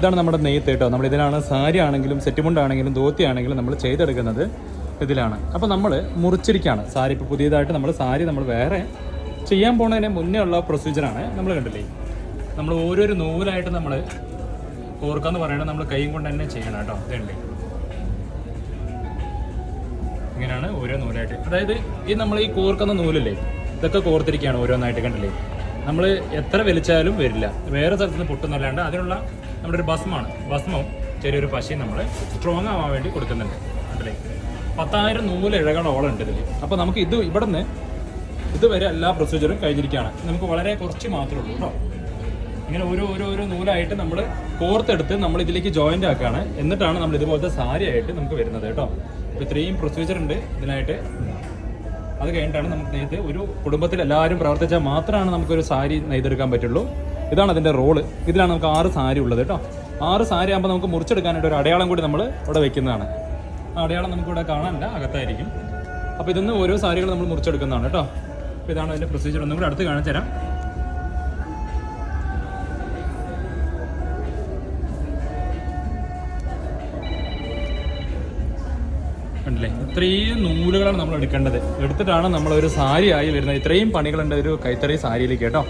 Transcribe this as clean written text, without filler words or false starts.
ഇതാണ് നമ്മുടെ നെയ്ത്ത് കേട്ടോ. നമ്മൾ ഇതിലാണ് സാരി ആണെങ്കിലും സെറ്റ് മുണ്ടാണെങ്കിലും ധോത്തി ആണെങ്കിലും നമ്മൾ ചെയ്തെടുക്കുന്നത് ഇതിലാണ്. അപ്പോൾ നമ്മൾ മുറിച്ചിരിക്കുകയാണ് സാരി. ഇപ്പോൾ പുതിയതായിട്ട് നമ്മൾ സാരി നമ്മൾ വേറെ ചെയ്യാൻ പോകുന്നതിന് മുന്നേ ഉള്ള പ്രൊസീജിയറാണ്. നമ്മൾ കണ്ടില്ലേ, നമ്മൾ ഓരോരോ നൂലായിട്ട് നമ്മൾ കോർക്കാന്ന് പറയുന്നത് നമ്മൾ കൈ കൊണ്ട് തന്നെ ചെയ്യണം കേട്ടോ. ഇതുണ്ട്, ഇങ്ങനെയാണ് ഓരോ നൂലായിട്ട്. അതായത് ഈ നമ്മൾ ഈ കോർക്കുന്ന നൂലില്ലേ, ഇതൊക്കെ കോർത്തിരിക്കുകയാണ് ഓരോന്നായിട്ട്. കണ്ടില്ലേ, നമ്മൾ എത്ര വലിച്ചാലും വരില്ല, വേറെ സ്ഥലത്ത് നിന്ന് പൊട്ടുന്നല്ലാണ്ട്. അതിനുള്ള നമ്മുടെ ഒരു ഭസ്മവും ചെറിയൊരു പശയും നമ്മൾ സ്ട്രോങ് ആവാൻ വേണ്ടി കൊടുക്കുന്നുണ്ട്. കണ്ടില്ലേ, 10,000 നൂലിഴകളോളം ഉണ്ട് ഇതിൽ. അപ്പോൾ നമുക്ക് ഇത് ഇവിടെ നിന്ന് ഇതുവരെ എല്ലാ പ്രൊസീജിയറും കഴിഞ്ഞിരിക്കുകയാണ്. നമുക്ക് വളരെ കുറച്ച് മാത്രമേ ഉള്ളൂ കേട്ടോ. ഇങ്ങനെ ഓരോ നൂലായിട്ട് നമ്മൾ കോർത്തെടുത്ത് നമ്മൾ ഇതിലേക്ക് ജോയിൻ്റ് ആക്കുകയാണ്. എന്നിട്ടാണ് നമ്മൾ ഇതുപോലത്തെ സാരി ആയിട്ട് നമുക്ക് വരുന്നത് കേട്ടോ. അപ്പോൾ ഇത്രയും പ്രൊസീജിയർ ഉണ്ട് ഇതിനായിട്ട്. അത് കഴിഞ്ഞിട്ടാണ് നമുക്ക് നെയ്ത്. ഒരു കുടുംബത്തിൽ എല്ലാവരും പ്രവർത്തിച്ചാൽ മാത്രമാണ് നമുക്കൊരു സാരി നെയ്തെടുക്കാൻ പറ്റുള്ളൂ. ഇതാണ് അതിൻ്റെ റോള്. ഇതിലാണ് നമുക്ക് 6 സാരി ഉള്ളത് കേട്ടോ. 6 സാരി ആകുമ്പോൾ നമുക്ക് മുറിച്ചെടുക്കാനായിട്ട് ഒരു അടയാളം കൂടി നമ്മൾ ഇവിടെ വെക്കുന്നതാണ്. ആ അടയാളം നമുക്കിവിടെ കാണാനില്ല, അകത്തായിരിക്കും. അപ്പോൾ ഇതിന്ന് ഓരോ സാരികൾ നമ്മൾ മുറിച്ചെടുക്കുന്നതാണ് കേട്ടോ. അപ്പോൾ ഇതാണ് അതിൻ്റെ പ്രൊസീജിയർ. ഒന്നും കൂടി അടുത്ത് കാണിച്ചു തരാം. കണ്ടില്ലേ, ഇത്രയും നൂലുകളാണ് നമ്മൾ എടുക്കേണ്ടത്. എടുത്തിട്ടാണ് നമ്മളൊരു സാരി ആയി വരുന്നത്. ഇത്രയും പണികളുണ്ട് ഒരു കൈത്തറി സാരിയിലേക്ക് കേട്ടോ.